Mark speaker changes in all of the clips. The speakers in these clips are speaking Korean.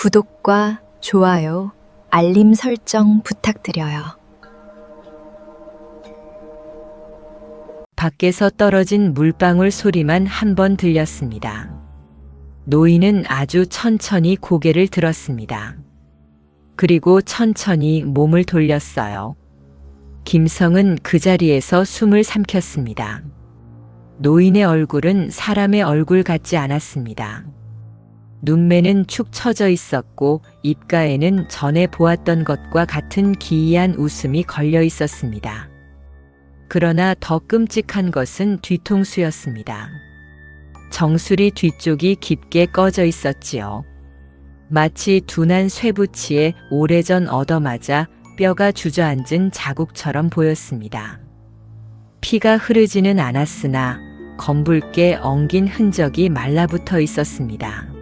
Speaker 1: 구독과 좋아요, 알림 설정 부탁드려요.
Speaker 2: 밖에서 떨어진 물방울 소리만 한 번 들렸습니다. 노인은 아주 천천히 고개를 들었습니다. 그리고 천천히 몸을 돌렸어요. 김성은 그 자리에서 숨을 삼켰습니다. 노인의 얼굴은 사람의 얼굴 같지 않았습니다. 눈매는 축 처져 있었고 입가에는 전에 보았던 것과 같은 기이한 웃음이 걸려 있었습니다. 그러나 더 끔찍한 것은 뒤통수였습니다. 정수리 뒤쪽이 깊게 꺼져 있었지요. 마치 둔한 쇠붙이에 오래전 얻어맞아 뼈가 주저앉은 자국처럼 보였습니다. 피가 흐르지는 않았으나 검붉게 엉긴 흔적이 말라붙어 있었습니다.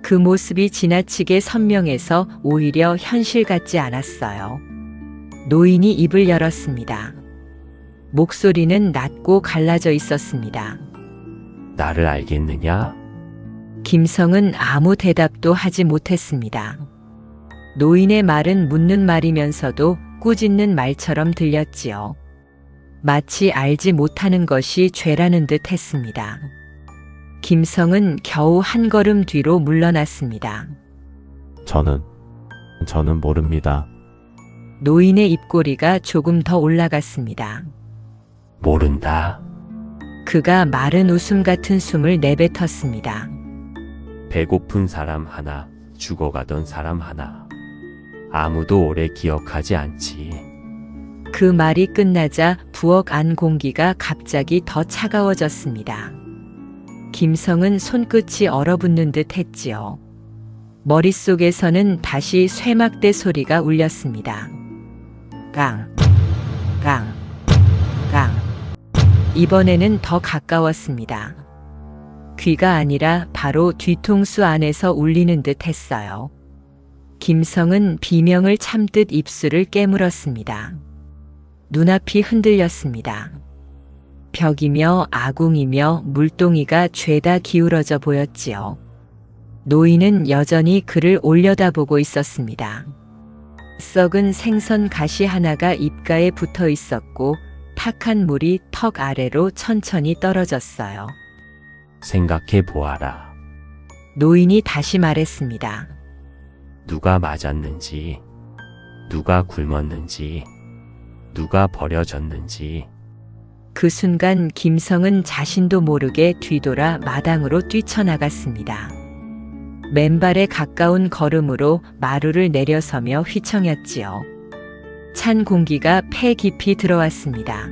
Speaker 2: 그 모습이 지나치게 선명해서 오히려 현실 같지 않았어요. 노인이 입을 열었습니다. 목소리는 낮고 갈라져 있었습니다.
Speaker 3: 나를 알겠느냐?
Speaker 2: 김성은 아무 대답도 하지 못했습니다. 노인의 말은 묻는 말이면서도 꾸짖는 말처럼 들렸지요. 마치 알지 못하는 것이 죄라는 듯 했습니다. 김성은 겨우 한 걸음 뒤로 물러났습니다.
Speaker 3: 저는 모릅니다.
Speaker 2: 노인의 입꼬리가 조금 더 올라갔습니다.
Speaker 3: 모른다.
Speaker 2: 그가 마른 웃음 같은 숨을 내뱉었습니다.
Speaker 3: 배고픈 사람 하나, 죽어가던 사람 하나. 아무도 오래 기억하지 않지.
Speaker 2: 그 말이 끝나자 부엌 안 공기가 갑자기 더 차가워졌습니다. 김성은 손끝이 얼어붙는 듯 했지요. 머릿속에서는 다시 쇠막대 소리가 울렸습니다. 깡, 깡, 깡. 이번에는 더 가까웠습니다. 귀가 아니라 바로 뒤통수 안에서 울리는 듯 했어요. 김성은 비명을 참듯 입술을 깨물었습니다. 눈앞이 흔들렸습니다. 벽이며 아궁이며 물동이가 죄다 기울어져 보였지요. 노인은 여전히 그를 올려다보고 있었습니다. 썩은 생선 가시 하나가 입가에 붙어 있었고 탁한 물이 턱 아래로 천천히 떨어졌어요.
Speaker 3: 생각해 보아라.
Speaker 2: 노인이 다시 말했습니다.
Speaker 3: 누가 맞았는지, 누가 굶었는지, 누가 버려졌는지.
Speaker 2: 그 순간 김성은 자신도 모르게 뒤돌아 마당으로 뛰쳐나갔습니다. 맨발에 가까운 걸음으로 마루를 내려서며 휘청였지요. 찬 공기가 폐 깊이 들어왔습니다.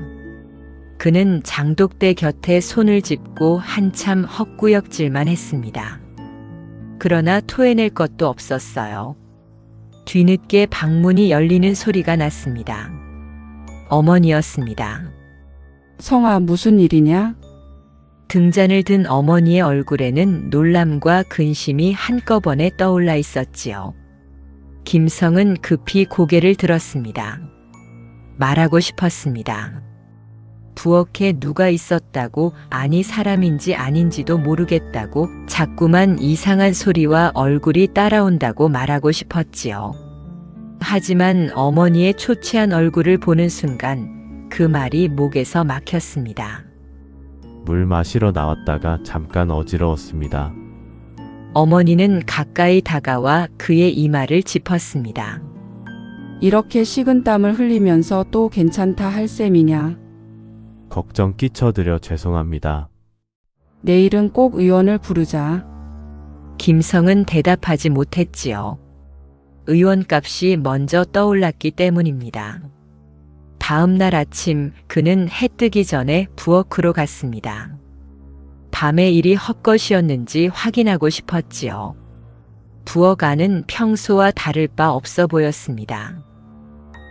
Speaker 2: 그는 장독대 곁에 손을 짚고 한참 헛구역질만 했습니다. 그러나 토해낼 것도 없었어요. 뒤늦게 방문이 열리는 소리가 났습니다. 어머니였습니다.
Speaker 4: 성아, 무슨 일이냐?
Speaker 2: 등잔을 든 어머니의 얼굴에는 놀람과 근심이 한꺼번에 떠올라 있었지요. 김성은 급히 고개를 들었습니다. 말하고 싶었습니다. 부엌에 누가 있었다고, 아니 사람인지 아닌지도 모르겠다고, 자꾸만 이상한 소리와 얼굴이 따라온다고 말하고 싶었지요. 하지만 어머니의 초췌한 얼굴을 보는 순간 그 말이 목에서 막혔습니다.
Speaker 5: 물 마시러 나왔다가 잠깐 어지러웠습니다.
Speaker 2: 어머니는 가까이 다가와 그의 이마를 짚었습니다.
Speaker 4: 이렇게 식은 땀을 흘리면서 또 괜찮다 할 셈이냐?
Speaker 5: 걱정 끼쳐드려 죄송합니다.
Speaker 4: 내일은 꼭 의원을 부르자.
Speaker 2: 김성은 대답하지 못했지요. 의원값이 먼저 떠올랐기 때문입니다. 다음 날 아침 그는 해 뜨기 전에 부엌으로 갔습니다. 밤의 일이 헛것이었는지 확인하고 싶었지요. 부엌 안은 평소와 다를 바 없어 보였습니다.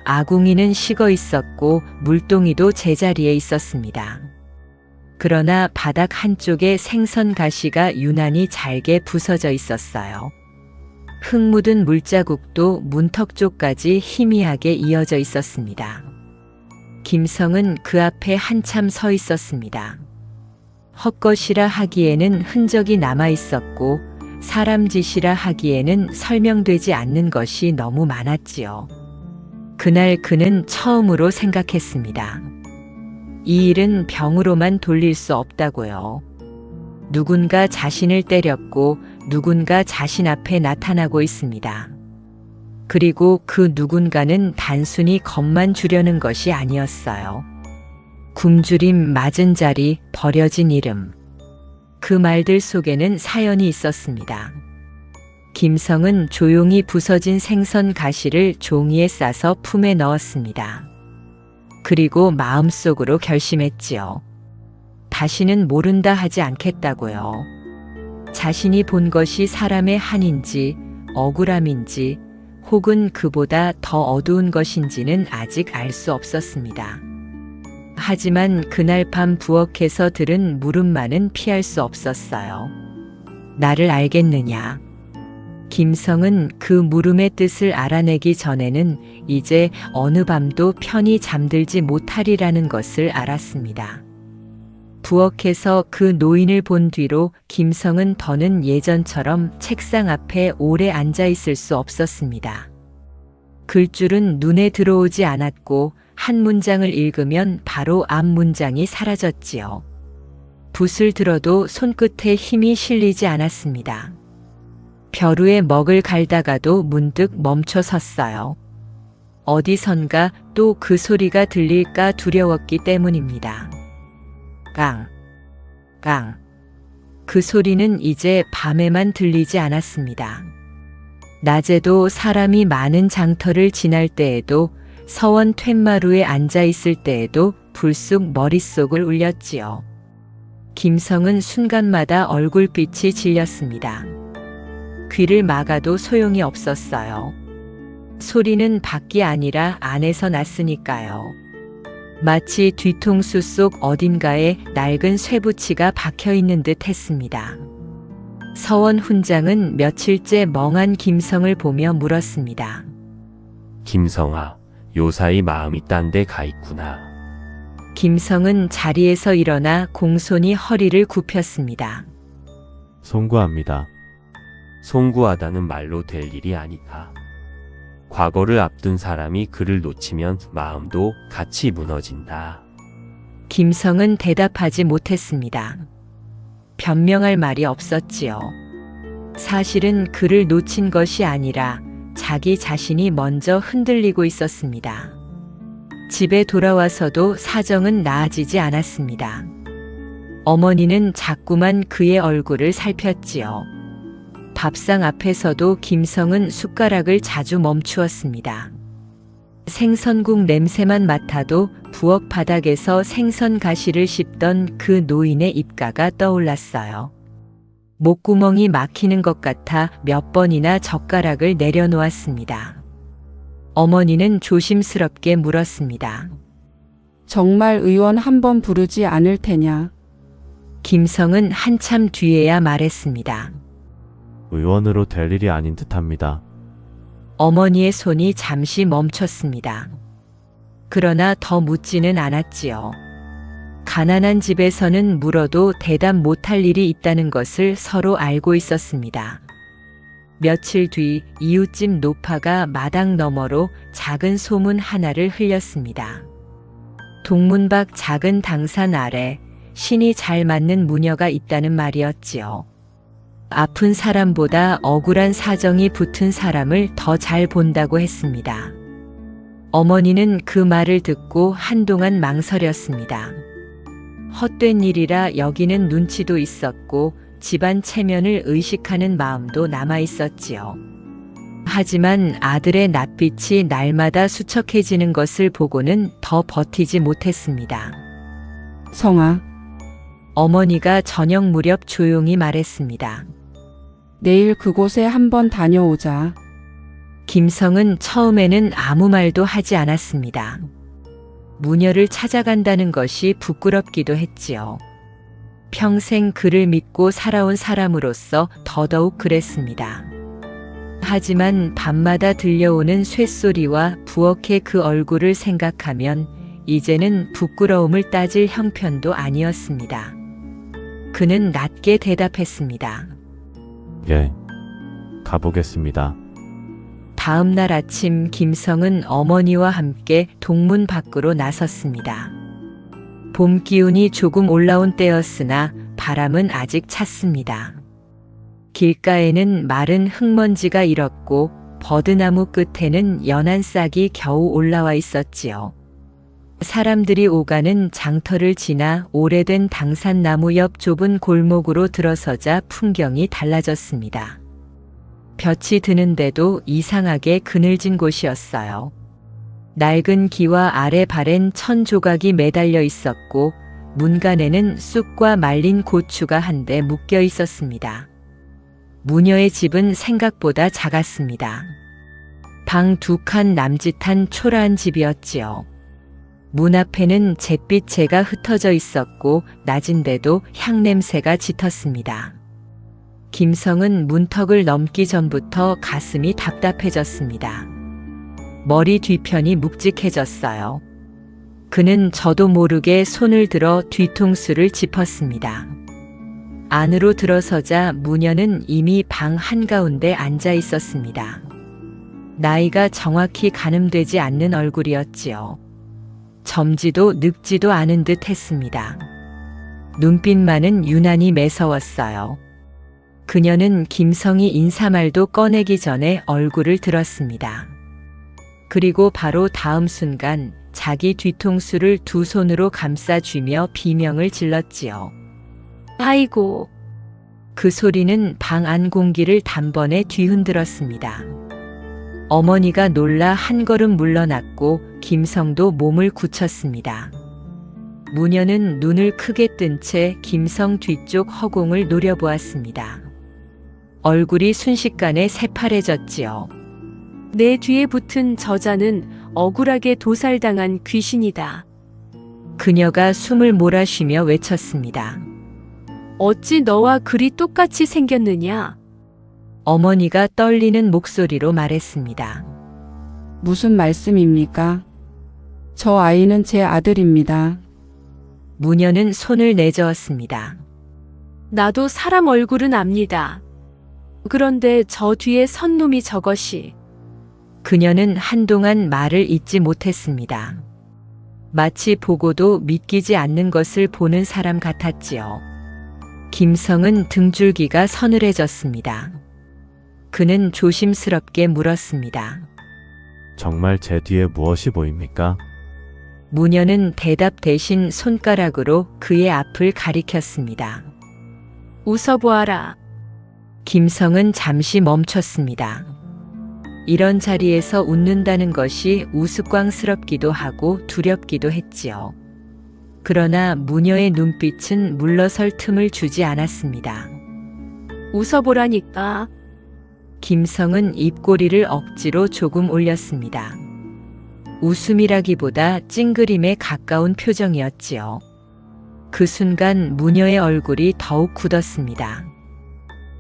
Speaker 2: 아궁이는 식어 있었고 물동이도 제자리에 있었습니다. 그러나 바닥 한쪽에 생선 가시가 유난히 잘게 부서져 있었어요. 흙 묻은 물자국도 문턱 쪽까지 희미하게 이어져 있었습니다. 김성은 그 앞에 한참 서 있었습니다. 헛것이라 하기에는 흔적이 남아 있었고 사람 짓이라 하기에는 설명되지 않는 것이 너무 많았지요. 그날 그는 처음으로 생각했습니다. 이 일은 병으로만 돌릴 수 없다고요. 누군가 자신을 때렸고 누군가 자신 앞에 나타나고 있습니다. 그리고 그 누군가는 단순히 겁만 주려는 것이 아니었어요. 굶주림, 맞은 자리, 버려진 이름. 그 말들 속에는 사연이 있었습니다. 김성은 조용히 부서진 생선 가시를 종이에 싸서 품에 넣었습니다. 그리고 마음속으로 결심했지요. 다시는 모른다 하지 않겠다고요. 자신이 본 것이 사람의 한인지 억울함인지 혹은 그보다 더 어두운 것인지는 아직 알 수 없었습니다. 하지만 그날 밤 부엌에서 들은 물음만은 피할 수 없었어요. 나를 알겠느냐? 김성은 그 물음의 뜻을 알아내기 전에는 이제 어느 밤도 편히 잠들지 못하리라는 것을 알았습니다. 부엌에서 그 노인을 본 뒤로 김성은 더는 예전처럼 책상 앞에 오래 앉아 있을 수 없었습니다. 글줄은 눈에 들어오지 않았고 한 문장을 읽으면 바로 앞 문장이 사라졌지요. 붓을 들어도 손끝에 힘이 실리지 않았습니다. 벼루에 먹을 갈다가도 문득 멈춰 섰어요. 어디선가 또 그 소리가 들릴까 두려웠기 때문입니다. 깡, 깡. 그 소리는 이제 밤에만 들리지 않았습니다. 낮에도 사람이 많은 장터를 지날 때에도 서원 툇마루에 앉아 있을 때에도 불쑥 머릿속을 울렸지요. 김성은 순간마다 얼굴빛이 질렸습니다. 귀를 막아도 소용이 없었어요. 소리는 밖이 아니라 안에서 났으니까요. 마치 뒤통수 속 어딘가에 낡은 쇠붙이가 박혀 있는 듯 했습니다. 서원 훈장은 며칠째 멍한 김성을 보며 물었습니다.
Speaker 3: 김성아, 요사이 마음이 딴 데 가 있구나.
Speaker 2: 김성은 자리에서 일어나 공손히 허리를 굽혔습니다.
Speaker 5: 송구합니다.
Speaker 3: 송구하다는 말로 될 일이 아니다. 과거를 앞둔 사람이 그를 놓치면 마음도 같이 무너진다.
Speaker 2: 김성은 대답하지 못했습니다. 변명할 말이 없었지요. 사실은 그를 놓친 것이 아니라 자기 자신이 먼저 흔들리고 있었습니다. 집에 돌아와서도 사정은 나아지지 않았습니다. 어머니는 자꾸만 그의 얼굴을 살폈지요. 밥상 앞에서도 김성은 숟가락을 자주 멈추었습니다. 생선국 냄새만 맡아도 부엌 바닥에서 생선 가시를 씹던 그 노인의 입가가 떠올랐어요. 목구멍이 막히는 것 같아 몇 번이나 젓가락을 내려놓았습니다. 어머니는 조심스럽게 물었습니다.
Speaker 4: 정말 의원 한 번 부르지 않을 테냐?
Speaker 2: 김성은 한참 뒤에야 말했습니다.
Speaker 5: 의원으로 될 일이 아닌 듯합니다.
Speaker 2: 어머니의 손이 잠시 멈췄습니다. 그러나 더 묻지는 않았지요. 가난한 집에서는 물어도 대답 못할 일이 있다는 것을 서로 알고 있었습니다. 며칠 뒤 이웃집 노파가 마당 너머로 작은 소문 하나를 흘렸습니다. 동문 밖 작은 당산 아래 신이 잘 맞는 무녀가 있다는 말이었지요. 아픈 사람보다 억울한 사정이 붙은 사람을 더 잘 본다고 했습니다. 어머니는 그 말을 듣고 한동안 망설였습니다. 헛된 일이라 여기는 눈치도 있었고 집안 체면을 의식하는 마음도 남아 있었지요. 하지만 아들의 낯빛이 날마다 수척해지는 것을 보고는 더 버티지 못했습니다.
Speaker 4: 성아,
Speaker 2: 어머니가 저녁 무렵 조용히 말했습니다.
Speaker 4: 내일 그곳에 한번 다녀오자.
Speaker 2: 김성은 처음에는 아무 말도 하지 않았습니다. 무녀를 찾아간다는 것이 부끄럽기도 했지요. 평생 그를 믿고 살아온 사람으로서 더더욱 그랬습니다. 하지만 밤마다 들려오는 쇳소리와 부엌의 그 얼굴을 생각하면 이제는 부끄러움을 따질 형편도 아니었습니다. 그는 낮게 대답했습니다.
Speaker 5: 예. 가보겠습니다.
Speaker 2: 다음 날 아침 김성은 어머니와 함께 동문 밖으로 나섰습니다. 봄 기운이 조금 올라온 때였으나 바람은 아직 찼습니다. 길가에는 마른 흙먼지가 일었고 버드나무 끝에는 연한 싹이 겨우 올라와 있었지요. 사람들이 오가는 장터를 지나 오래된 당산나무 옆 좁은 골목으로 들어서자 풍경이 달라졌습니다. 볕이 드는데도 이상하게 그늘진 곳이었어요. 낡은 기와 아래 발엔 천 조각이 매달려 있었고 문간에는 쑥과 말린 고추가 한데 묶여 있었습니다. 무녀의 집은 생각보다 작았습니다. 방 2칸 남짓한 초라한 집이었지요. 문 앞에는 잿빛 재가 흩어져 있었고 낮인데도 향냄새가 짙었습니다. 김성은 문턱을 넘기 전부터 가슴이 답답해졌습니다. 머리 뒤편이 묵직해졌어요. 그는 저도 모르게 손을 들어 뒤통수를 짚었습니다. 안으로 들어서자 무녀는 이미 방 한가운데 앉아 있었습니다. 나이가 정확히 가늠되지 않는 얼굴이었지요. 젊지도 늙지도 않은 듯 했습니다. 눈빛만은 유난히 매서웠어요. 그녀는 김성이 인사말도 꺼내기 전에 얼굴을 들었습니다. 그리고 바로 다음 순간 자기 뒤통수를 두 손으로 감싸쥐며 비명을 질렀지요. 아이고! 그 소리는 방 안 공기를 단번에 뒤흔들었습니다. 어머니가 놀라 한 걸음 물러났고 김성도 몸을 굳혔습니다. 무녀는 눈을 크게 뜬 채 김성 뒤쪽 허공을 노려보았습니다. 얼굴이 순식간에 새파래졌지요.
Speaker 6: 내 뒤에 붙은 저자는 억울하게 도살당한 귀신이다.
Speaker 2: 그녀가 숨을 몰아쉬며 외쳤습니다.
Speaker 6: 어찌 너와 그리 똑같이 생겼느냐?
Speaker 2: 어머니가 떨리는 목소리로 말했습니다.
Speaker 4: 무슨 말씀입니까? 저 아이는 제 아들입니다.
Speaker 2: 무녀는 손을 내저었습니다.
Speaker 6: 나도 사람 얼굴은 압니다. 그런데 저 뒤에 선 놈이 저것이.
Speaker 2: 그녀는 한동안 말을 잇지 못했습니다. 마치 보고도 믿기지 않는 것을 보는 사람 같았지요. 김성은 등줄기가 서늘해졌습니다. 그는 조심스럽게 물었습니다.
Speaker 5: 정말 제 뒤에 무엇이 보입니까?
Speaker 2: 무녀는 대답 대신 손가락으로 그의 앞을 가리켰습니다.
Speaker 6: 웃어보아라.
Speaker 2: 김성은 잠시 멈췄습니다. 이런 자리에서 웃는다는 것이 우스꽝스럽기도 하고 두렵기도 했지요. 그러나 무녀의 눈빛은 물러설 틈을 주지 않았습니다.
Speaker 6: 웃어보라니까.
Speaker 2: 김성은 입꼬리를 억지로 조금 올렸습니다. 웃음이라기보다 찡그림에 가까운 표정이었지요. 그 순간 무녀의 얼굴이 더욱 굳었습니다.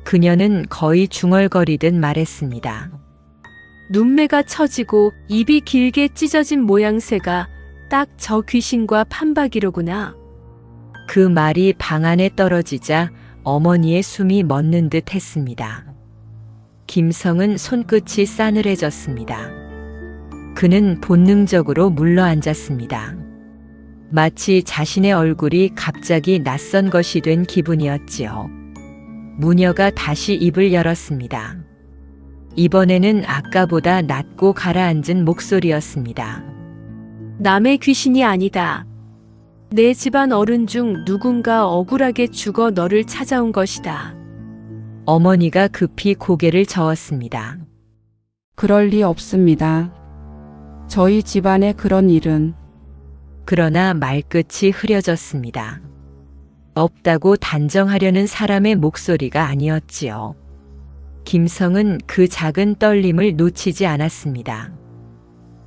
Speaker 2: 그녀는 거의 중얼거리듯 말했습니다.
Speaker 6: 눈매가 처지고 입이 길게 찢어진 모양새가 딱 저 귀신과 판박이로구나.
Speaker 2: 그 말이 방 안에 떨어지자 어머니의 숨이 멎는 듯 했습니다. 김성은 손끝이 싸늘해졌습니다. 그는 본능적으로 물러앉았습니다. 마치 자신의 얼굴이 갑자기 낯선 것이 된 기분이었지요. 무녀가 다시 입을 열었습니다. 이번에는 아까보다 낮고 가라앉은 목소리였습니다.
Speaker 6: 남의 귀신이 아니다. 내 집안 어른 중 누군가 억울하게 죽어 너를 찾아온 것이다.
Speaker 2: 어머니가 급히 고개를 저었습니다.
Speaker 4: 그럴 리 없습니다. 저희 집안에 그런 일은.
Speaker 2: 그러나 말끝이 흐려졌습니다. 없다고 단정하려는 사람의 목소리가 아니었지요. 김성은 그 작은 떨림을 놓치지 않았습니다.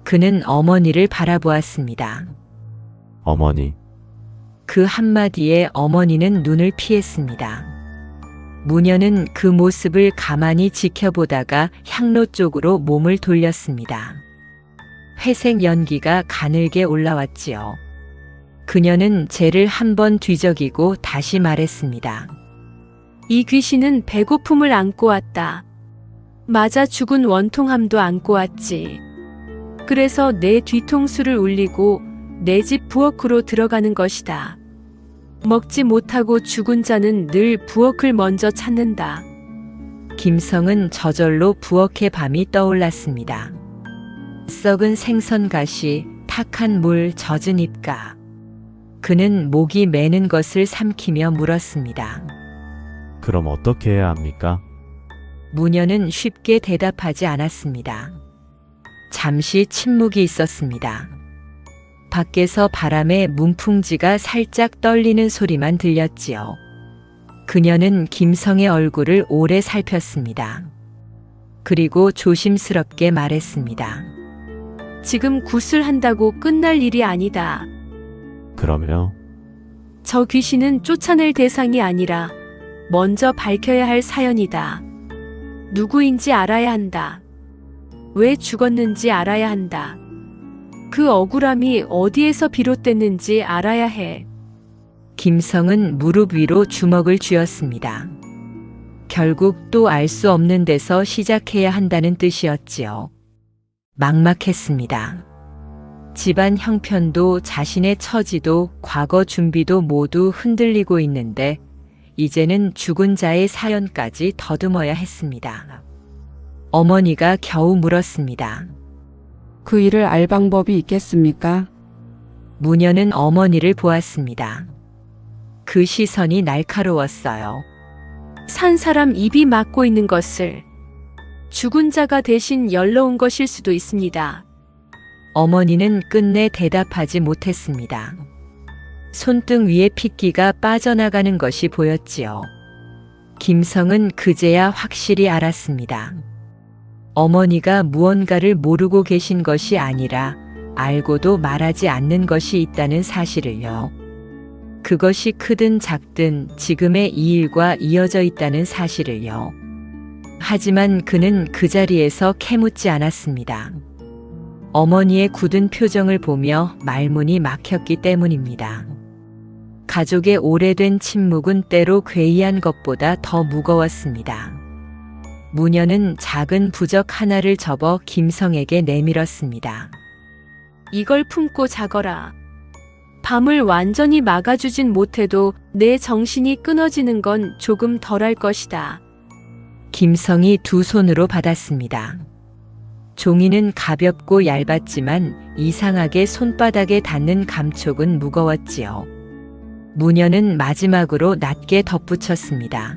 Speaker 2: 그는 어머니를 바라보았습니다.
Speaker 5: 어머니,
Speaker 2: 그 한마디에 어머니는 눈을 피했습니다. 무녀는 그 모습을 가만히 지켜보다가 향로 쪽으로 몸을 돌렸습니다. 회색 연기가 가늘게 올라왔지요. 그녀는 쟤를 한 번 뒤적이고 다시 말했습니다.
Speaker 6: 이 귀신은 배고픔을 안고 왔다. 맞아 죽은 원통함도 안고 왔지. 그래서 내 뒤통수를 울리고 내 집 부엌으로 들어가는 것이다. 먹지 못하고 죽은 자는 늘 부엌을 먼저 찾는다.
Speaker 2: 김성은 저절로 부엌의 밤이 떠올랐습니다. 썩은 생선가시, 탁한 물 젖은 입가. 그는 목이 매는 것을 삼키며 물었습니다.
Speaker 5: 그럼 어떻게 해야 합니까?
Speaker 2: 무녀는 쉽게 대답하지 않았습니다. 잠시 침묵이 있었습니다. 밖에서 바람에 문풍지가 살짝 떨리는 소리만 들렸지요. 그녀는 김성의 얼굴을 오래 살폈습니다. 그리고 조심스럽게 말했습니다.
Speaker 6: 지금 굿을 한다고 끝날 일이 아니다.
Speaker 5: 그러면
Speaker 6: 저 귀신은 쫓아낼 대상이 아니라 먼저 밝혀야 할 사연이다. 누구인지 알아야 한다. 왜 죽었는지 알아야 한다. 그 억울함이 어디에서 비롯됐는지 알아야 해.
Speaker 2: 김성은 무릎 위로 주먹을 쥐었습니다. 결국 또 알 수 없는 데서 시작해야 한다는 뜻이었지요. 막막했습니다. 집안 형편도 자신의 처지도 과거 준비도 모두 흔들리고 있는데 이제는 죽은 자의 사연까지 더듬어야 했습니다. 어머니가 겨우 물었습니다.
Speaker 4: 그 일을 알 방법이 있겠습니까?
Speaker 2: 무녀는 어머니를 보았습니다. 그 시선이 날카로웠어요.
Speaker 6: 산 사람 입이 막고 있는 것을 죽은 자가 대신 열러온 것일 수도 있습니다.
Speaker 2: 어머니는 끝내 대답하지 못했습니다. 손등 위에 핏기가 빠져나가는 것이 보였지요. 김성은 그제야 확실히 알았습니다. 어머니가 무언가를 모르고 계신 것이 아니라 알고도 말하지 않는 것이 있다는 사실을요. 그것이 크든 작든 지금의 이 일과 이어져 있다는 사실을요. 하지만 그는 그 자리에서 캐묻지 않았습니다. 어머니의 굳은 표정을 보며 말문이 막혔기 때문입니다. 가족의 오래된 침묵은 때로 괴이한 것보다 더 무거웠습니다. 무녀는 작은 부적 하나를 접어 김성에게 내밀었습니다.
Speaker 6: 이걸 품고 자거라. 밤을 완전히 막아주진 못해도 내 정신이 끊어지는 건 조금 덜할 것이다.
Speaker 2: 김성이 두 손으로 받았습니다. 종이는 가볍고 얇았지만 이상하게 손바닥에 닿는 감촉은 무거웠지요. 무녀는 마지막으로 낮게 덧붙였습니다.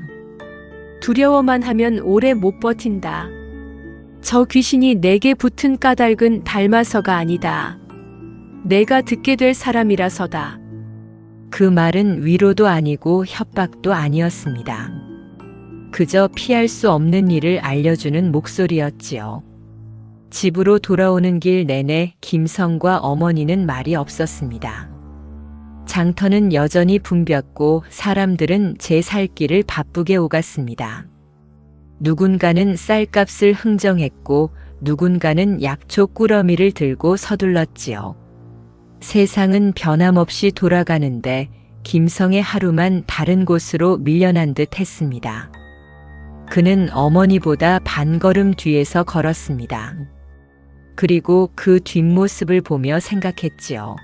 Speaker 6: 두려워만 하면 오래 못 버틴다. 저 귀신이 내게 붙은 까닭은 닮아서가 아니다. 내가 듣게 될 사람이라서다.
Speaker 2: 그 말은 위로도 아니고 협박도 아니었습니다. 그저 피할 수 없는 일을 알려주는 목소리였지요. 집으로 돌아오는 길 내내 김성과 어머니는 말이 없었습니다. 장터는 여전히 붐볐고 사람들은 제 살 길을 바쁘게 오갔습니다. 누군가는 쌀값을 흥정했고 누군가는 약초 꾸러미를 들고 서둘렀지요. 세상은 변함없이 돌아가는데 김성의 하루만 다른 곳으로 밀려난 듯 했습니다. 그는 어머니보다 반걸음 뒤에서 걸었습니다. 그리고 그 뒷모습을 보며 생각했지요.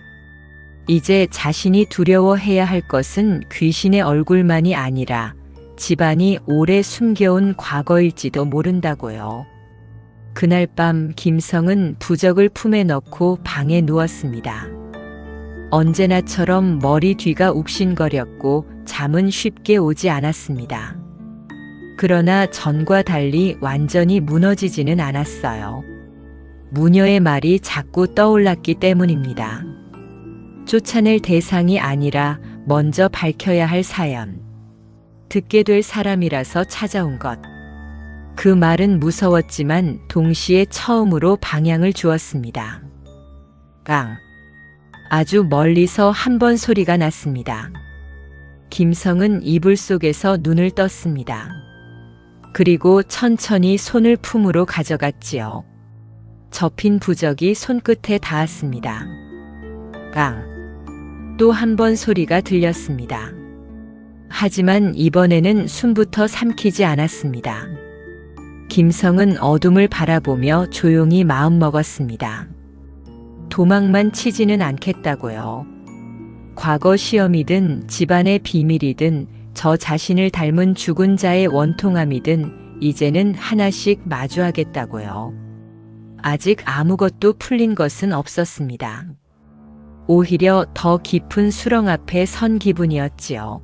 Speaker 2: 이제 자신이 두려워해야 할 것은 귀신의 얼굴만이 아니라 집안이 오래 숨겨온 과거일지도 모른다고요. 그날 밤 김성은 부적을 품에 넣고 방에 누웠습니다. 언제나처럼 머리 뒤가 욱신거렸고 잠은 쉽게 오지 않았습니다. 그러나 전과 달리 완전히 무너지지는 않았어요. 무녀의 말이 자꾸 떠올랐기 때문입니다. 쫓아낼 대상이 아니라 먼저 밝혀야 할 사연. 듣게 될 사람이라서 찾아온 것. 그 말은 무서웠지만 동시에 처음으로 방향을 주었습니다. 깡. 아주 멀리서 한 번 소리가 났습니다. 김성은 이불 속에서 눈을 떴습니다. 그리고 천천히 손을 품으로 가져갔지요. 접힌 부적이 손끝에 닿았습니다. 깡. 또 한 번 소리가 들렸습니다. 하지만 이번에는 숨부터 삼키지 않았습니다. 김성은 어둠을 바라보며 조용히 마음먹었습니다. 도망만 치지는 않겠다고요. 과거 시험이든 집안의 비밀이든 저 자신을 닮은 죽은 자의 원통함이든 이제는 하나씩 마주하겠다고요. 아직 아무것도 풀린 것은 없었습니다. 오히려 더 깊은 수렁 앞에 선 기분이었지요.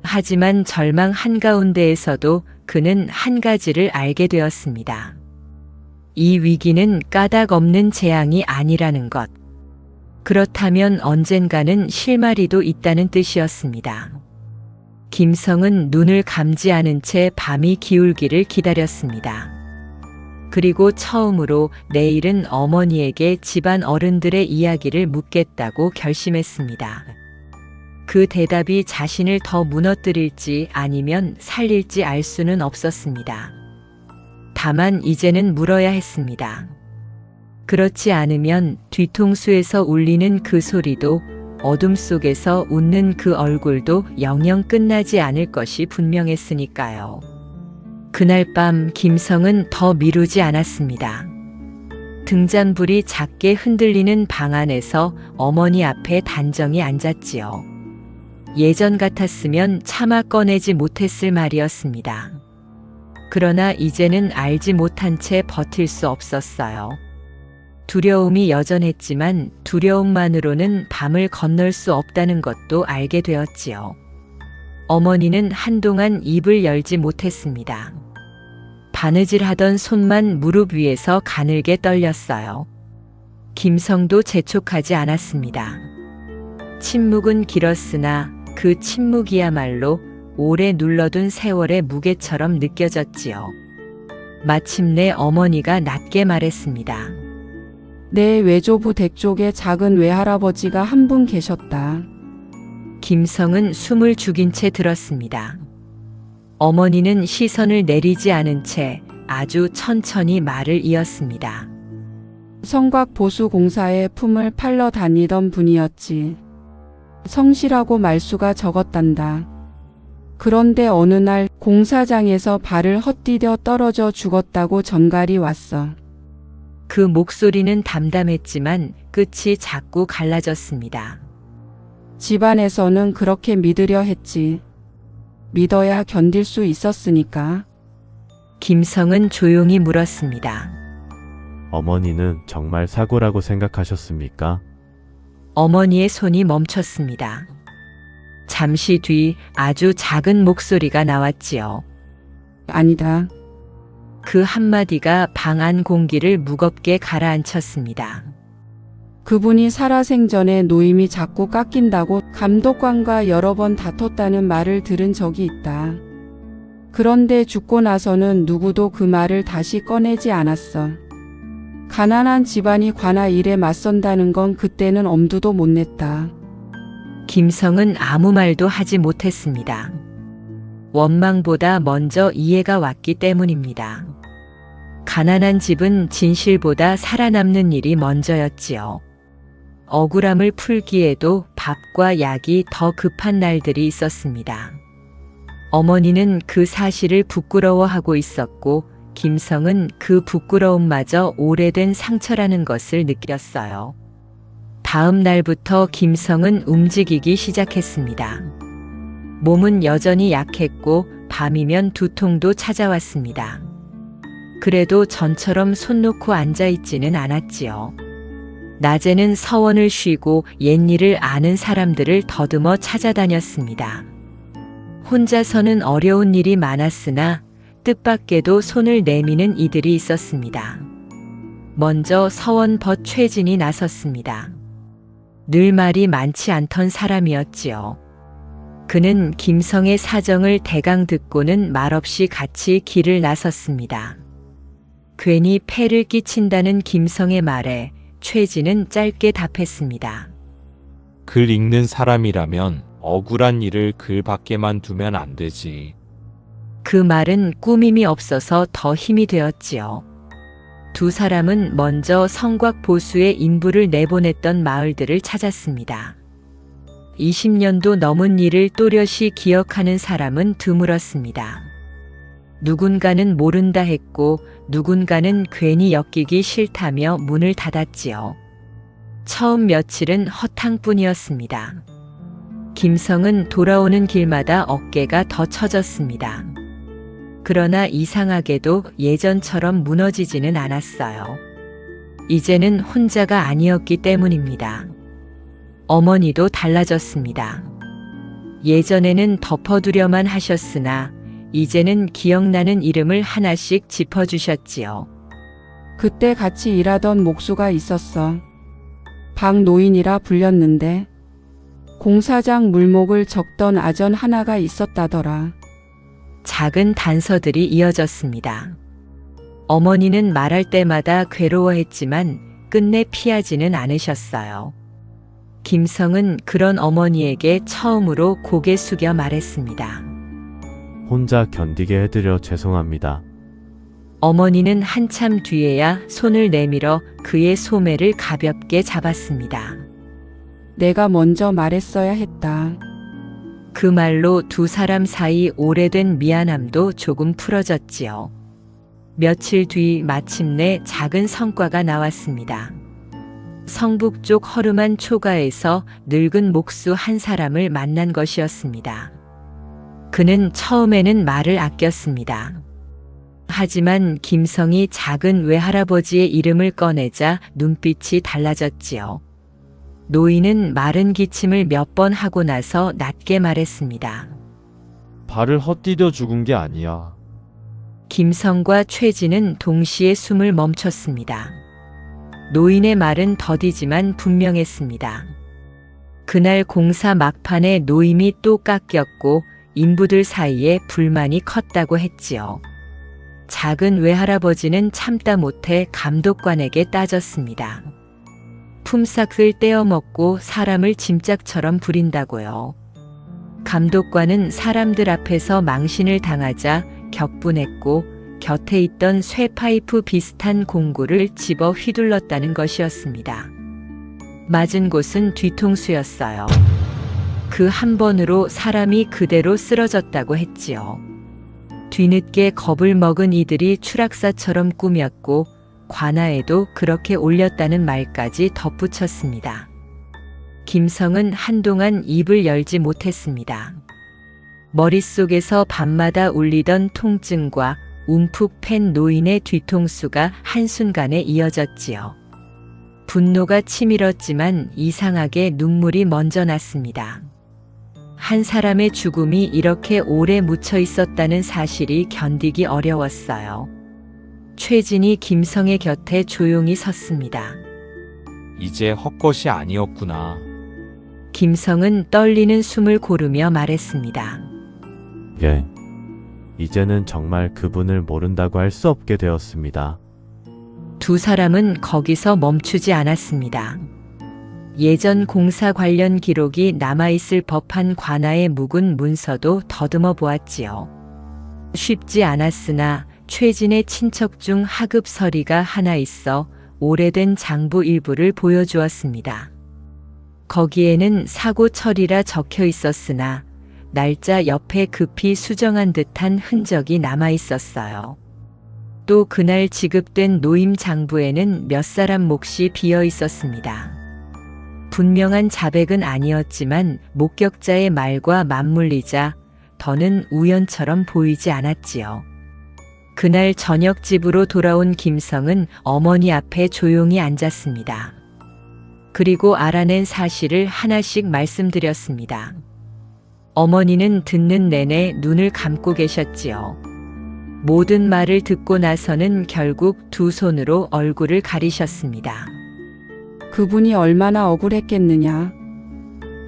Speaker 2: 하지만 절망 한가운데에서도 그는 한 가지를 알게 되었습니다. 이 위기는 까닭 없는 재앙이 아니라는 것. 그렇다면 언젠가는 실마리도 있다는 뜻이었습니다. 김성은 눈을 감지 않은 채 밤이 기울기를 기다렸습니다. 그리고 처음으로 내일은 어머니에게 집안 어른들의 이야기를 묻겠다고 결심했습니다. 그 대답이 자신을 더 무너뜨릴지 아니면 살릴지 알 수는 없었습니다. 다만 이제는 물어야 했습니다. 그렇지 않으면 뒤통수에서 울리는 그 소리도 어둠 속에서 웃는 그 얼굴도 영영 끝나지 않을 것이 분명했으니까요. 그날 밤 김성은 더 미루지 않았습니다. 등잔불이 작게 흔들리는 방 안에서 어머니 앞에 단정히 앉았지요. 예전 같았으면 차마 꺼내지 못했을 말이었습니다. 그러나 이제는 알지 못한 채 버틸 수 없었어요. 두려움이 여전했지만 두려움만으로는 밤을 건널 수 없다는 것도 알게 되었지요. 어머니는 한동안 입을 열지 못했습니다. 바느질하던 손만 무릎 위에서 가늘게 떨렸어요. 김성도 재촉하지 않았습니다. 침묵은 길었으나 그 침묵이야말로 오래 눌러둔 세월의 무게처럼 느껴졌지요. 마침내 어머니가 낮게 말했습니다.
Speaker 4: 내 외조부 댁 쪽에 작은 외할아버지가 한 분 계셨다.
Speaker 2: 김성은 숨을 죽인 채 들었습니다. 어머니는 시선을 내리지 않은 채 아주 천천히 말을 이었습니다.
Speaker 4: 성곽 보수공사에 품을 팔러 다니던 분이었지. 성실하고 말수가 적었단다. 그런데 어느 날 공사장에서 발을 헛디뎌 떨어져 죽었다고 전갈이 왔어.
Speaker 2: 그 목소리는 담담했지만 끝이 자꾸 갈라졌습니다.
Speaker 4: 집안에서는 그렇게 믿으려 했지. 믿어야 견딜 수 있었으니까.
Speaker 2: 김성은 조용히 물었습니다.
Speaker 5: 어머니는 정말 사고라고 생각하셨습니까?
Speaker 2: 어머니의 손이 멈췄습니다. 잠시 뒤 아주 작은 목소리가 나왔지요.
Speaker 4: 아니다.
Speaker 2: 그 한마디가 방 안 공기를 무겁게 가라앉혔습니다.
Speaker 4: 그분이 살아생전에 노임이 자꾸 깎인다고 감독관과 여러 번 다퉜다는 말을 들은 적이 있다. 그런데 죽고 나서는 누구도 그 말을 다시 꺼내지 않았어. 가난한 집안이 관아 일에 맞선다는 건 그때는 엄두도 못 냈다.
Speaker 2: 김성은 아무 말도 하지 못했습니다. 원망보다 먼저 이해가 왔기 때문입니다. 가난한 집은 진실보다 살아남는 일이 먼저였지요. 억울함을 풀기에도 밥과 약이 더 급한 날들이 있었습니다. 어머니는 그 사실을 부끄러워하고 있었고 김성은 그 부끄러움마저 오래된 상처라는 것을 느꼈어요. 다음 날부터 김성은 움직이기 시작했습니다. 몸은 여전히 약했고 밤이면 두통도 찾아왔습니다. 그래도 전처럼 손 놓고 앉아있지는 않았지요. 낮에는 서원을 쉬고 옛일을 아는 사람들을 더듬어 찾아다녔습니다. 혼자서는 어려운 일이 많았으나 뜻밖에도 손을 내미는 이들이 있었습니다. 먼저 서원벗 최진이 나섰습니다. 늘 말이 많지 않던 사람이었지요. 그는 김성의 사정을 대강 듣고는 말없이 같이 길을 나섰습니다. 괜히 폐를 끼친다는 김성의 말에 최진은 짧게 답했습니다.
Speaker 7: 글 읽는 사람이라면 억울한 일을 글 밖에만 두면 안 되지.
Speaker 2: 그 말은 꾸밈이 없어서 더 힘이 되었지요. 두 사람은 먼저 성곽 보수의 인부를 내보냈던 마을들을 찾았습니다. 20년도 넘은 일을 또렷이 기억하는 사람은 드물었습니다. 누군가는 모른다 했고 누군가는 괜히 엮이기 싫다며 문을 닫았지요. 처음 며칠은 허탕뿐이었습니다. 김성은 돌아오는 길마다 어깨가 더 처졌습니다. 그러나 이상하게도 예전처럼 무너지지는 않았어요. 이제는 혼자가 아니었기 때문입니다. 어머니도 달라졌습니다. 예전에는 덮어두려만 하셨으나 이제는 기억나는 이름을 하나씩 짚어주셨지요.
Speaker 4: 그때 같이 일하던 목수가 있었어. 박노인이라 불렸는데 공사장 물목을 적던 아전 하나가 있었다더라.
Speaker 2: 작은 단서들이 이어졌습니다. 어머니는 말할 때마다 괴로워했지만 끝내 피하지는 않으셨어요. 김성은 그런 어머니에게 처음으로 고개 숙여 말했습니다.
Speaker 5: 혼자 견디게 해드려 죄송합니다.
Speaker 2: 어머니는 한참 뒤에야 손을 내밀어 그의 소매를 가볍게 잡았습니다.
Speaker 4: 내가 먼저 말했어야 했다.
Speaker 2: 그 말로 두 사람 사이 오래된 미안함도 조금 풀어졌지요. 며칠 뒤 마침내 작은 성과가 나왔습니다. 성북 쪽 허름한 초가에서 늙은 목수 한 사람을 만난 것이었습니다. 그는 처음에는 말을 아꼈습니다. 하지만 김성이 작은 외할아버지의 이름을 꺼내자 눈빛이 달라졌지요. 노인은 마른 기침을 몇 번 하고 나서 낮게 말했습니다.
Speaker 8: 발을 헛디뎌 죽은 게 아니야.
Speaker 2: 김성과 최진은 동시에 숨을 멈췄습니다. 노인의 말은 더디지만 분명했습니다. 그날 공사 막판에 노임이 또 깎였고 인부들 사이에 불만이 컸다고 했지요. 작은 외할아버지는 참다 못해 감독관에게 따졌습니다. 품삯을 떼어먹고 사람을 짐짝처럼 부린다고요. 감독관은 사람들 앞에서 망신을 당하자 격분했고 곁에 있던 쇠파이프 비슷한 공구를 집어 휘둘렀다는 것이었습니다. 맞은 곳은 뒤통수였어요. 그 한 번으로 사람이 그대로 쓰러졌다고 했지요. 뒤늦게 겁을 먹은 이들이 추락사처럼 꾸몄고 관아에도 그렇게 올렸다는 말까지 덧붙였습니다. 김성은 한동안 입을 열지 못했습니다. 머릿속에서 밤마다 울리던 통증과 움푹 팬 노인의 뒤통수가 한순간에 이어졌지요. 분노가 치밀었지만 이상하게 눈물이 먼저 났습니다. 한 사람의 죽음이 이렇게 오래 묻혀 있었다는 사실이 견디기 어려웠어요. 최진이 김성의 곁에 조용히 섰습니다.
Speaker 7: 이제 헛것이 아니었구나.
Speaker 2: 김성은 떨리는 숨을 고르며 말했습니다.
Speaker 5: 예. 이제는 정말 그분을 모른다고 할 수 없게 되었습니다.
Speaker 2: 두 사람은 거기서 멈추지 않았습니다. 예전 공사 관련 기록이 남아있을 법한 관아의 묵은 문서도 더듬어 보았지요. 쉽지 않았으나 최진의 친척 중 하급 서리가 하나 있어 오래된 장부 일부를 보여주었습니다. 거기에는 사고 처리라 적혀 있었으나 날짜 옆에 급히 수정한 듯한 흔적이 남아 있었어요. 또 그날 지급된 노임 장부에는 몇 사람 몫이 비어 있었습니다. 분명한 자백은 아니었지만 목격자의 말과 맞물리자 더는 우연처럼 보이지 않았지요. 그날 저녁 집으로 돌아온 김성은 어머니 앞에 조용히 앉았습니다. 그리고 알아낸 사실을 하나씩 말씀드렸습니다. 어머니는 듣는 내내 눈을 감고 계셨지요. 모든 말을 듣고 나서는 결국 두 손으로 얼굴을 가리셨습니다.
Speaker 4: 그분이 얼마나 억울했겠느냐.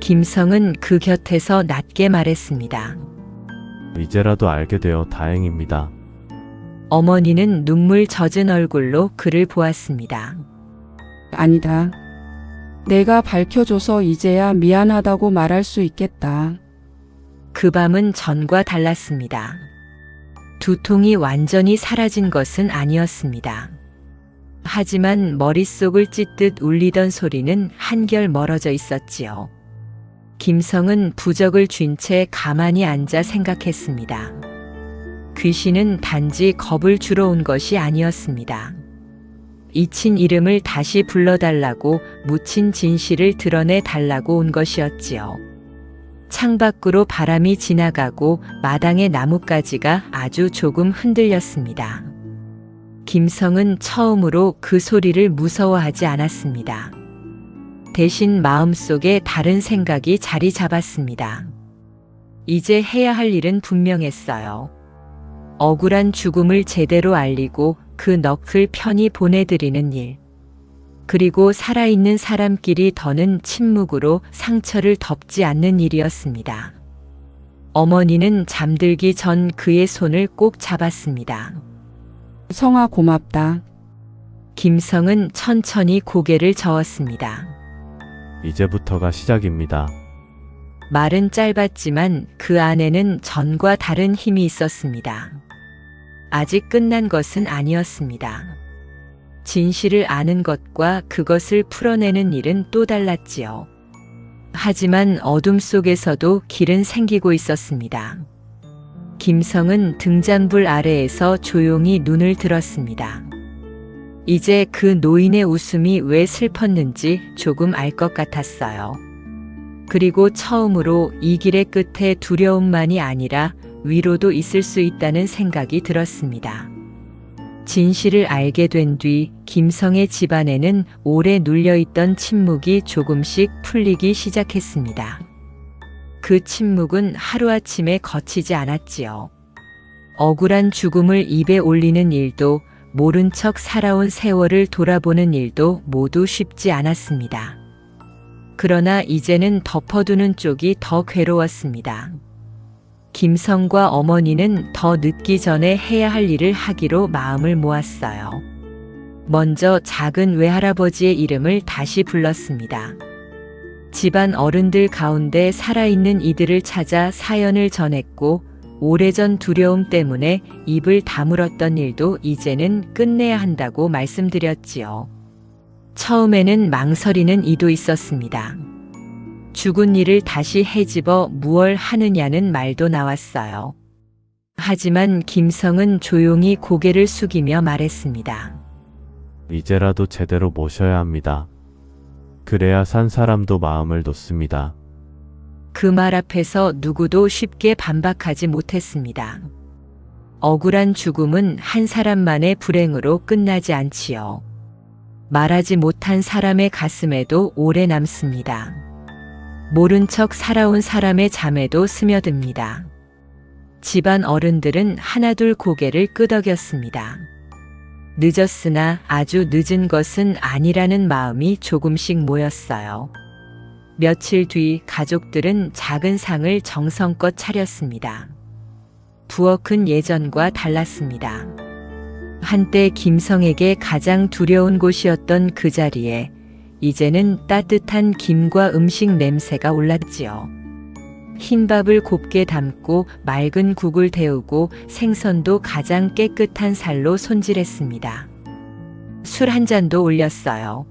Speaker 2: 김성은 그 곁에서 낮게 말했습니다.
Speaker 5: 이제라도 알게 되어 다행입니다.
Speaker 2: 어머니는 눈물 젖은 얼굴로 그를 보았습니다.
Speaker 4: 아니다. 내가 밝혀줘서 이제야 미안하다고 말할 수 있겠다.
Speaker 2: 그 밤은 전과 달랐습니다. 두통이 완전히 사라진 것은 아니었습니다. 하지만 머릿속을 찢듯 울리던 소리는 한결 멀어져 있었지요. 김성은 부적을 쥔 채 가만히 앉아 생각했습니다. 귀신은 단지 겁을 주러 온 것이 아니었습니다. 잊힌 이름을 다시 불러달라고, 묻힌 진실을 드러내 달라고 온 것이었지요. 창밖으로 바람이 지나가고 마당의 나뭇가지가 아주 조금 흔들렸습니다. 김성은 처음으로 그 소리를 무서워하지 않았습니다. 대신 마음속에 다른 생각이 자리 잡았습니다. 이제 해야 할 일은 분명했어요. 억울한 죽음을 제대로 알리고 그 넋을 편히 보내드리는 일. 그리고 살아있는 사람끼리 더는 침묵으로 상처를 덮지 않는 일이었습니다. 어머니는 잠들기 전 그의 손을 꼭 잡았습니다.
Speaker 4: 성아 고맙다.
Speaker 2: 김성은 천천히 고개를 저었습니다.
Speaker 5: 이제부터가 시작입니다.
Speaker 2: 말은 짧았지만 그 안에는 전과 다른 힘이 있었습니다. 아직 끝난 것은 아니었습니다. 진실을 아는 것과 그것을 풀어내는 일은 또 달랐지요. 하지만 어둠 속에서도 길은 생기고 있었습니다. 김성은 등잔불 아래에서 조용히 눈을 들었습니다. 이제 그 노인의 웃음이 왜 슬펐는지 조금 알 것 같았어요. 그리고 처음으로 이 길의 끝에 두려움만이 아니라 위로도 있을 수 있다는 생각이 들었습니다. 진실을 알게 된 뒤 김성의 집안에는 오래 눌려있던 침묵이 조금씩 풀리기 시작했습니다. 그 침묵은 하루아침에 거치지 않았지요. 억울한 죽음을 입에 올리는 일도, 모른 척 살아온 세월을 돌아보는 일도 모두 쉽지 않았습니다. 그러나 이제는 덮어두는 쪽이 더 괴로웠습니다. 김성과 어머니는 더 늦기 전에 해야 할 일을 하기로 마음을 모았어요. 먼저 작은 외할아버지의 이름을 다시 불렀습니다. 집안 어른들 가운데 살아있는 이들을 찾아 사연을 전했고, 오래전 두려움 때문에 입을 다물었던 일도 이제는 끝내야 한다고 말씀드렸지요. 처음에는 망설이는 이도 있었습니다. 죽은 일을 다시 헤집어 무얼 하느냐는 말도 나왔어요. 하지만 김성은 조용히 고개를 숙이며 말했습니다.
Speaker 5: 이제라도 제대로 모셔야 합니다. 그래야 산 사람도 마음을 놓습니다.
Speaker 2: 그 말 앞에서 누구도 쉽게 반박하지 못했습니다. 억울한 죽음은 한 사람만의 불행으로 끝나지 않지요. 말하지 못한 사람의 가슴에도 오래 남습니다. 모른 척 살아온 사람의 잠에도 스며듭니다. 집안 어른들은 하나둘 고개를 끄덕였습니다. 늦었으나 아주 늦은 것은 아니라는 마음이 조금씩 모였어요. 며칠 뒤 가족들은 작은 상을 정성껏 차렸습니다. 부엌은 예전과 달랐습니다. 한때 김성에게 가장 두려운 곳이었던 그 자리에 이제는 따뜻한 김과 음식 냄새가 올랐지요. 흰밥을 곱게 담고 맑은 국을 데우고 생선도 가장 깨끗한 살로 손질했습니다. 술 한 잔도 올렸어요.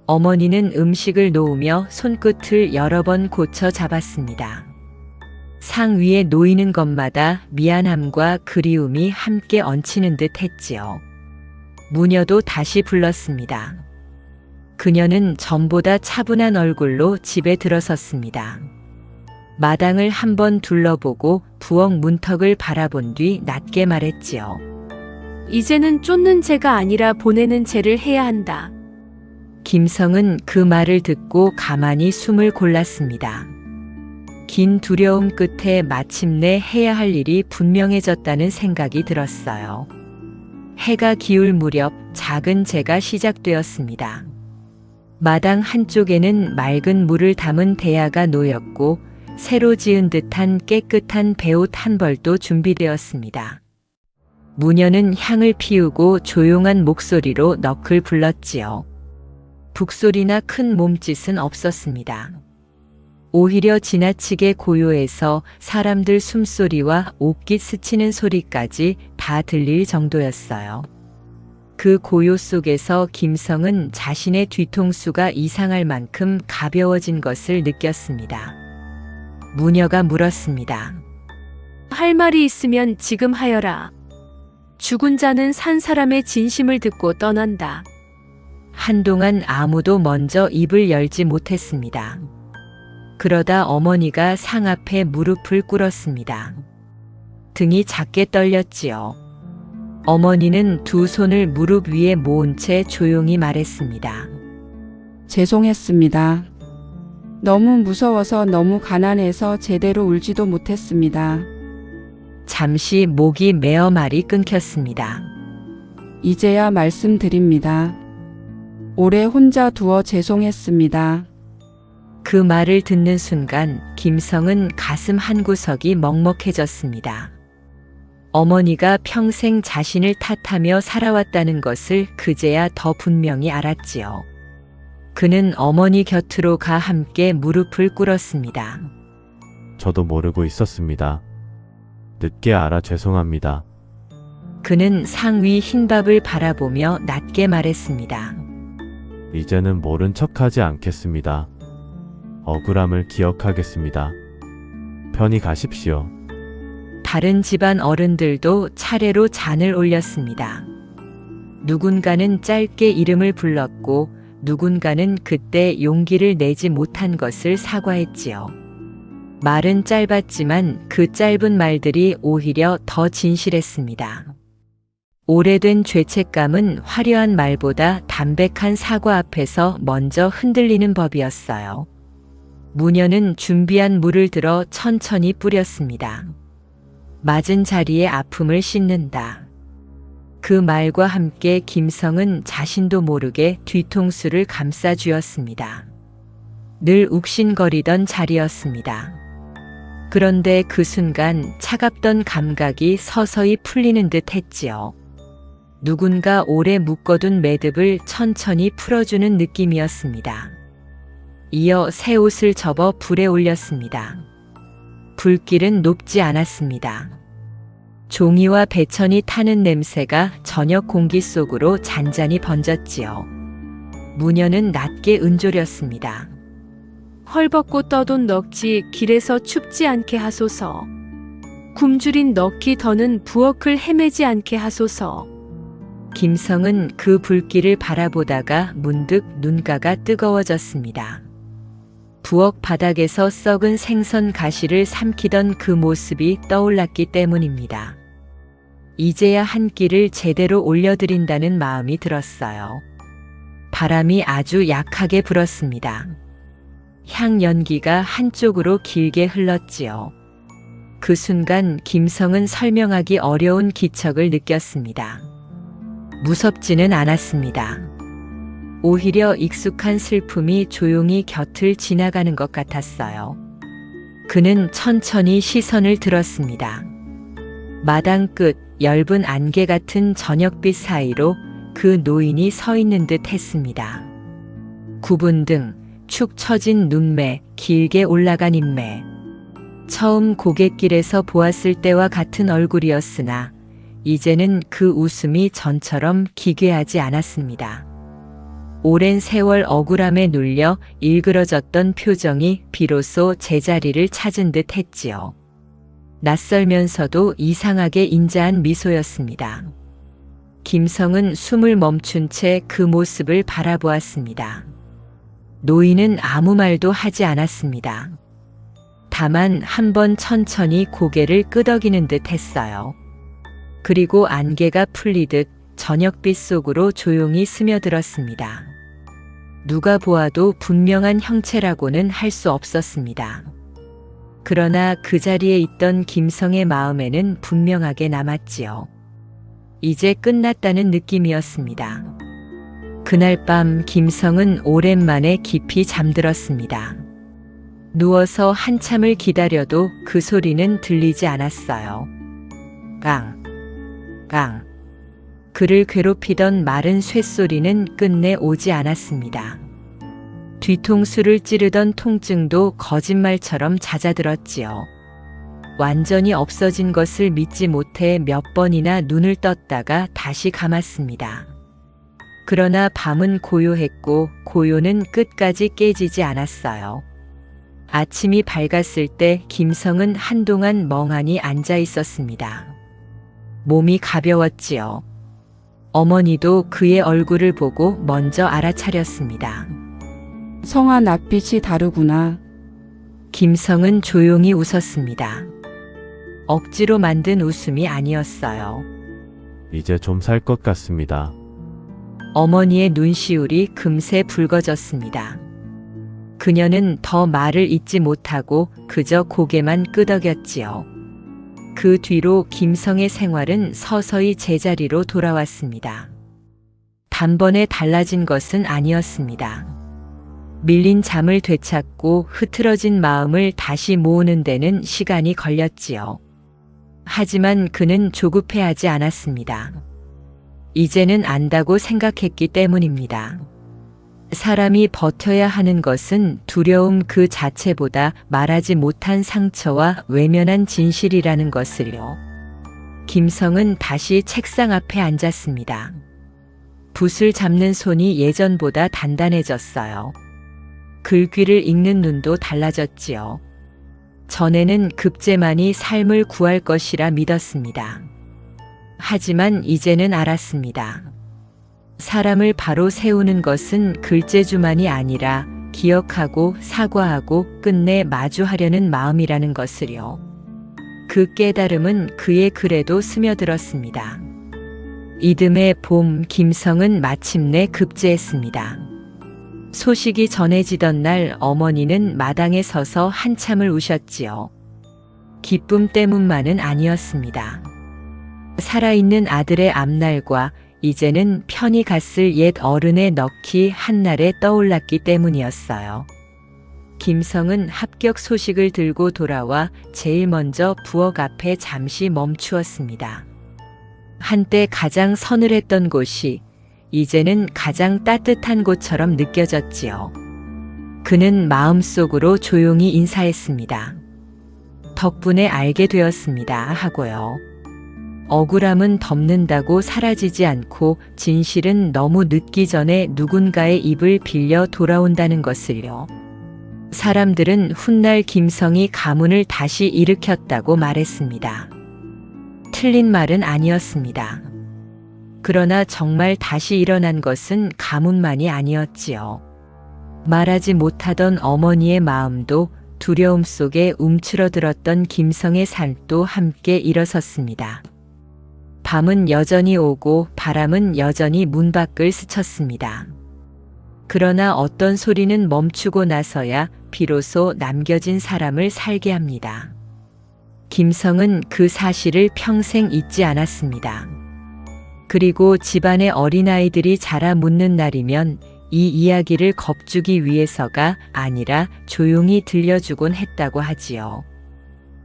Speaker 2: 어머니는 음식을 놓으며 손끝을 여러 번 고쳐 잡았습니다. 상 위에 놓이는 것마다 미안함과 그리움이 함께 얹히는 듯 했지요. 무녀도 다시 불렀습니다. 그녀는 전보다 차분한 얼굴로 집에 들어섰습니다. 마당을 한번 둘러보고 부엌 문턱을 바라본 뒤 낮게 말했지요.
Speaker 6: 이제는 쫓는 죄가 아니라 보내는 죄를 해야 한다.
Speaker 2: 김성은 그 말을 듣고 가만히 숨을 골랐습니다. 긴 두려움 끝에 마침내 해야 할 일이 분명해졌다는 생각이 들었어요. 해가 기울 무렵 작은 제가 시작되었습니다. 마당 한쪽에는 맑은 물을 담은 대야가 놓였고 새로 지은 듯한 깨끗한 베옷 한 벌도 준비되었습니다. 무녀는 향을 피우고 조용한 목소리로 넋을 불렀지요. 북소리나 큰 몸짓은 없었습니다. 오히려 지나치게 고요해서 사람들 숨소리와 옷깃 스치는 소리까지 다 들릴 정도였어요. 그 고요 속에서 김성은 자신의 뒤통수가 이상할 만큼 가벼워진 것을 느꼈습니다. 무녀가 물었습니다.
Speaker 6: 할 말이 있으면 지금 하여라. 죽은 자는 산 사람의 진심을 듣고 떠난다.
Speaker 2: 한동안 아무도 먼저 입을 열지 못했습니다. 그러다 어머니가 상 앞에 무릎을 꿇었습니다. 등이 작게 떨렸지요. 어머니는 두 손을 무릎 위에 모은 채 조용히 말했습니다.
Speaker 4: 죄송했습니다. 너무 무서워서 너무 가난해서 제대로 울지도 못했습니다.
Speaker 2: 잠시 목이 메어 말이 끊겼습니다.
Speaker 4: 이제야 말씀드립니다. 오래 혼자 두어 죄송했습니다.
Speaker 2: 그 말을 듣는 순간 김성은 가슴 한구석이 먹먹해졌습니다. 어머니가 평생 자신을 탓하며 살아왔다는 것을 그제야 더 분명히 알았지요. 그는 어머니 곁으로 가 함께 무릎을 꿇었습니다.
Speaker 5: 저도 모르고 있었습니다. 늦게 알아 죄송합니다.
Speaker 2: 그는 상 위 흰밥을 바라보며 낮게 말했습니다.
Speaker 5: 이제는 모른 척하지 않겠습니다. 억울함을 기억하겠습니다. 편히 가십시오.
Speaker 2: 다른 집안 어른들도 차례로 잔을 올렸습니다. 누군가는 짧게 이름을 불렀고 누군가는 그때 용기를 내지 못한 것을 사과했지요. 말은 짧았지만 그 짧은 말들이 오히려 더 진실했습니다. 오래된 죄책감은 화려한 말보다 담백한 사과 앞에서 먼저 흔들리는 법이었어요. 무녀는 준비한 물을 들어 천천히 뿌렸습니다. 맞은 자리에 아픔을 씻는다. 그 말과 함께 김성은 자신도 모르게 뒤통수를 감싸쥐었습니다. 늘 욱신거리던 자리였습니다. 그런데 그 순간 차갑던 감각이 서서히 풀리는 듯 했지요. 누군가 오래 묶어둔 매듭을 천천히 풀어주는 느낌이었습니다. 이어 새 옷을 접어 불에 올렸습니다. 불길은 높지 않았습니다. 종이와 배천이 타는 냄새가 저녁 공기 속으로 잔잔히 번졌지요. 무녀는 낮게 은조렸습니다.
Speaker 6: 헐벗고 떠돈 넋이 길에서 춥지 않게 하소서. 굶주린 넋이 더는 부엌을 헤매지 않게 하소서.
Speaker 2: 김성은 그 불길을 바라보다가 문득 눈가가 뜨거워졌습니다. 부엌 바닥에서 썩은 생선 가시를 삼키던 그 모습이 떠올랐기 때문입니다. 이제야 한 끼를 제대로 올려드린다는 마음이 들었어요. 바람이 아주 약하게 불었습니다. 향 연기가 한쪽으로 길게 흘렀지요. 그 순간 김성은 설명하기 어려운 기척을 느꼈습니다. 무섭지는 않았습니다. 오히려 익숙한 슬픔이 조용히 곁을 지나가는 것 같았어요. 그는 천천히 시선을 들었습니다. 마당 끝 엷은 안개 같은 저녁빛 사이로 그 노인이 서 있는 듯 했습니다. 굽은 등, 축 처진 눈매, 길게 올라간 인매. 처음 고갯길에서 보았을 때와 같은 얼굴이었으나 이제는 그 웃음이 전처럼 기괴하지 않았습니다. 오랜 세월 억울함에 눌려 일그러졌던 표정이 비로소 제자리를 찾은 듯 했지요. 낯설면서도 이상하게 인자한 미소였습니다. 김성은 숨을 멈춘 채 그 모습을 바라보았습니다. 노인은 아무 말도 하지 않았습니다. 다만 한 번 천천히 고개를 끄덕이는 듯 했어요. 그리고 안개가 풀리듯 저녁빛 속으로 조용히 스며들었습니다. 누가 보아도 분명한 형체라고는 할 수 없었습니다. 그러나 그 자리에 있던 김성의 마음에는 분명하게 남았지요. 이제 끝났다는 느낌이었습니다. 그날 밤 김성은 오랜만에 깊이 잠들었습니다. 누워서 한참을 기다려도 그 소리는 들리지 않았어요. 깡, 깡. 그를 괴롭히던 마른 쇳소리는 끝내 오지 않았습니다. 뒤통수를 찌르던 통증도 거짓말처럼 잦아들었지요. 완전히 없어진 것을 믿지 못해 몇 번이나 눈을 떴다가 다시 감았습니다. 그러나 밤은 고요했고 고요는 끝까지 깨지지 않았어요. 아침이 밝았을 때 김성은 한동안 멍하니 앉아 있었습니다. 몸이 가벼웠지요. 어머니도 그의 얼굴을 보고 먼저 알아차렸습니다.
Speaker 4: 성아, 낯빛이 다르구나.
Speaker 2: 김성은 조용히 웃었습니다. 억지로 만든 웃음이 아니었어요.
Speaker 5: 이제 좀 살 것 같습니다.
Speaker 2: 어머니의 눈시울이 금세 붉어졌습니다. 그녀는 더 말을 잇지 못하고 그저 고개만 끄덕였지요. 그 뒤로 김성의 생활은 서서히 제자리로 돌아왔습니다. 단번에 달라진 것은 아니었습니다. 밀린 잠을 되찾고 흐트러진 마음을 다시 모으는 데는 시간이 걸렸지요. 하지만 그는 조급해하지 않았습니다. 이제는 안다고 생각했기 때문입니다. 사람이 버텨야 하는 것은 두려움 그 자체보다 말하지 못한 상처와 외면한 진실이라는 것을요. 김성은 다시 책상 앞에 앉았습니다. 붓을 잡는 손이 예전보다 단단해졌어요. 글귀를 읽는 눈도 달라졌지요. 전에는 급제만이 삶을 구할 것이라 믿었습니다. 하지만 이제는 알았습니다. 사람을 바로 세우는 것은 글재주만이 아니라 기억하고 사과하고 끝내 마주하려는 마음이라는 것을요. 그 깨달음은 그의 글에도 스며들었습니다. 이듬해 봄, 김성은 마침내 급제했습니다. 소식이 전해지던 날 어머니는 마당에 서서 한참을 우셨지요. 기쁨 때문만은 아니었습니다. 살아있는 아들의 앞날과 이제는 편히 갔을 옛 어른의 넋이 한날에 떠올랐기 때문이었어요. 김성은 합격 소식을 들고 돌아와 제일 먼저 부엌 앞에 잠시 멈추었습니다. 한때 가장 서늘했던 곳이 이제는 가장 따뜻한 곳처럼 느껴졌지요. 그는 마음속으로 조용히 인사했습니다. 덕분에 알게 되었습니다 하고요. 억울함은 덮는다고 사라지지 않고 진실은 너무 늦기 전에 누군가의 입을 빌려 돌아온다는 것을요. 사람들은 훗날 김성이 가문을 다시 일으켰다고 말했습니다. 틀린 말은 아니었습니다. 그러나 정말 다시 일어난 것은 가문만이 아니었지요. 말하지 못하던 어머니의 마음도 두려움 속에 움츠러들었던 김성의 삶도 함께 일어섰습니다. 밤은 여전히 오고 바람은 여전히 문 밖을 스쳤습니다. 그러나 어떤 소리는 멈추고 나서야 비로소 남겨진 사람을 살게 합니다. 김성은 그 사실을 평생 잊지 않았습니다. 그리고 집안의 어린아이들이 자라 묻는 날이면 이 이야기를 겁주기 위해서가 아니라 조용히 들려주곤 했다고 하지요.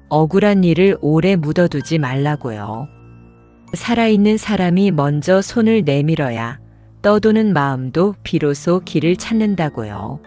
Speaker 2: 억울한 일을 오래 묻어두지 말라고요. 살아있는 사람이 먼저 손을 내밀어야 떠도는 마음도 비로소 길을 찾는다고요.